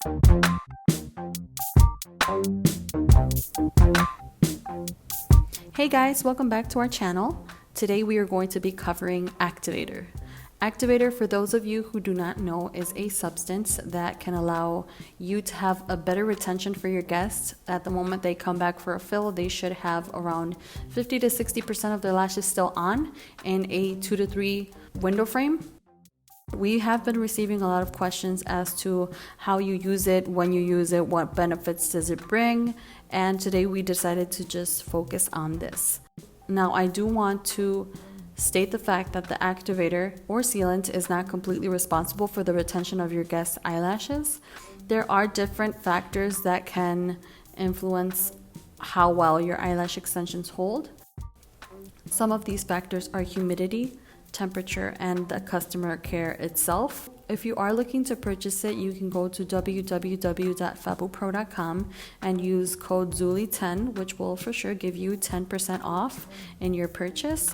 Hey guys, welcome back to our channel. Today we are going to be covering activator. Activator, for those of you who do not know, is a substance that can allow you to have a better retention for your guests. At the moment they come back for a fill, they should have around 50 to 60% of their lashes still on in a 2 to 3 window frame. We have been receiving a lot of questions as to how you use it, when you use it, what benefits does it bring, and today we decided to just focus on this. Now, I do want to state the fact that the activator or sealant is not completely responsible for the retention of your guest's eyelashes. There are different factors that can influence how well your eyelash extensions hold. Some of these factors are humidity, temperature, and the customer care itself. If you are looking to purchase it, you can go to www.FabuPRO.com and use code ZULI10, which will for sure give you 10% off in your purchase.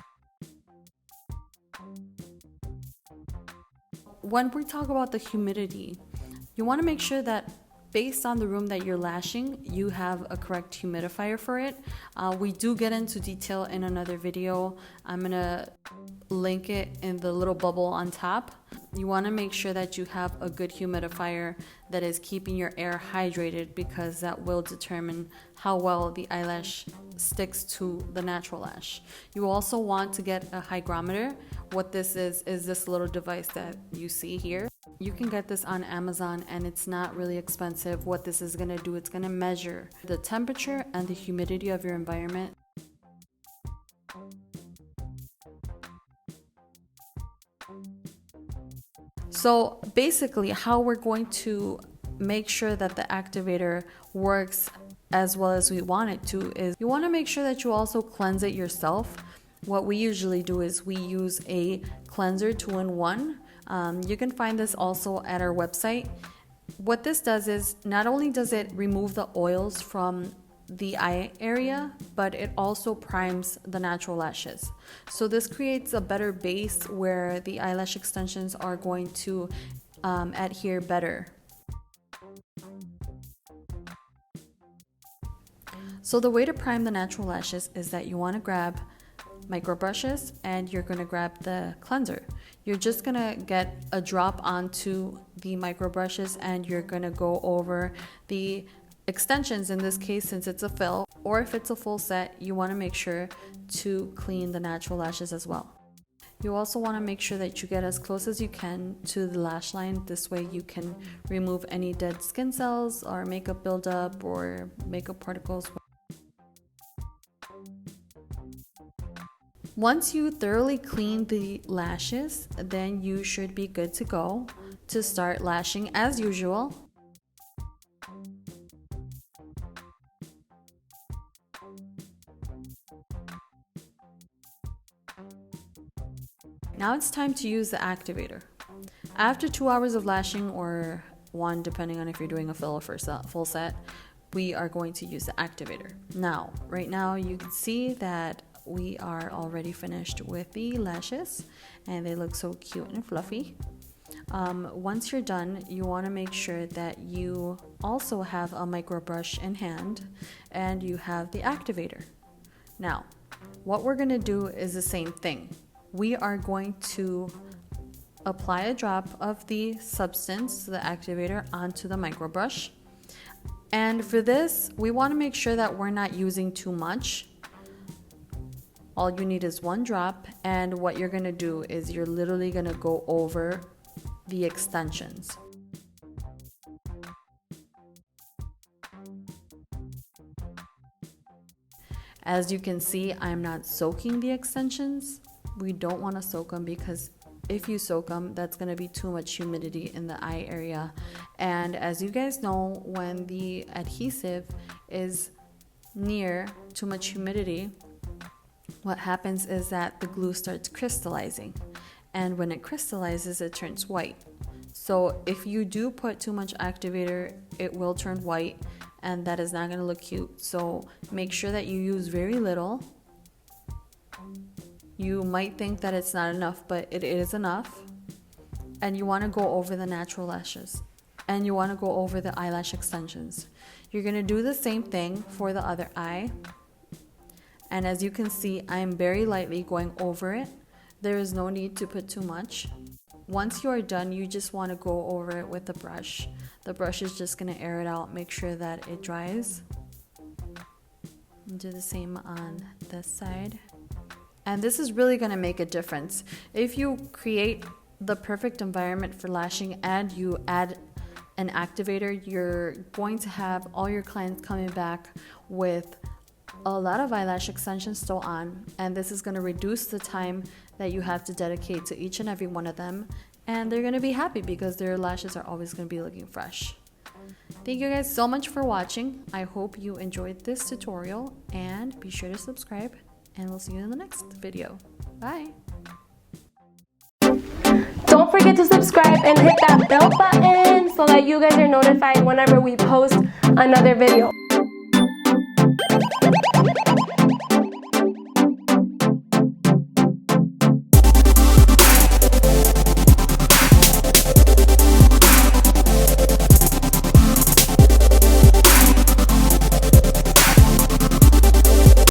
When we talk about the humidity, you want to make sure that based on the room that you're lashing, you have a correct humidifier for it. We do get into detail in another video. I'm going to link it in the little bubble on top. You want to make sure that you have a good humidifier that is keeping your air hydrated, because that will determine how well the eyelash sticks to the natural lash. You also want to get a hygrometer. What this is this little device that you see here. You can get this on Amazon and it's not really expensive. What this is going to do, it's going to measure the temperature and the humidity of your environment. So basically, how we're going to make sure that the activator works as well as we want it to is you want to make sure that you also cleanse it yourself. What we usually do is we use a cleanser 2-in-1. You can find this also at our website. What this does is not only does it remove the oils from the eye area, but it also primes the natural lashes. So this creates a better base where the eyelash extensions are going to adhere better. So the way to prime the natural lashes is that you want to grab micro brushes and you're going to grab the cleanser. You're just going to get a drop onto the micro brushes and you're going to go over the extensions. In this case, since it's a fill, or if it's a full set, you want to make sure to clean the natural lashes as well. You also want to make sure that you get as close as you can to the lash line. This way you can remove any dead skin cells or makeup buildup or makeup particles. Once you thoroughly clean the lashes, then you should be good to go to start lashing as usual. Now it's time to use the activator. After 2 hours of lashing, or 1 depending on if you're doing a fill or full set, we are going to use the activator. Now, right now you can see that we are already finished with the lashes and they look so cute and fluffy. Once you're done, you want to make sure that you also have a micro brush in hand and you have the activator. Now, what we're going to do is the same thing. We are going to apply a drop of the substance, the activator, onto the micro brush. And for this, we want to make sure that we're not using too much. All you need is 1 drop, and what you're going to do is you're literally going to go over the extensions. As you can see, I'm not soaking the extensions. We don't want to soak them because if you soak them, that's going to be too much humidity in the eye area. And as you guys know, when the adhesive is near too much humidity, what happens is that the glue starts crystallizing, and when it crystallizes, it turns white. So if you do put too much activator, it will turn white, and that is not going to look cute. So make sure that you use very little. You might think that it's not enough, but it is enough. And you want to go over the natural lashes. and you want to go over the eyelash extensions. You're going to do the same thing for the other eye. And as you can see, I'm very lightly going over it. There is no need to put too much. Once you are done, you just want to go over it with the brush. The brush is just going to air it out, make sure that it dries. And do the same on this side. And this is really going to make a difference. If you create the perfect environment for lashing and you add an activator, you're going to have all your clients coming back with a lot of eyelash extensions still on, and this is going to reduce the time that you have to dedicate to each and every one of them, and they're going to be happy because their lashes are always going to be looking fresh. Thank you guys so much for watching. I hope you enjoyed this tutorial, and be sure to subscribe, and we'll see you in the next video. Bye! Don't forget to subscribe and hit that bell button so that you guys are notified whenever we post another video.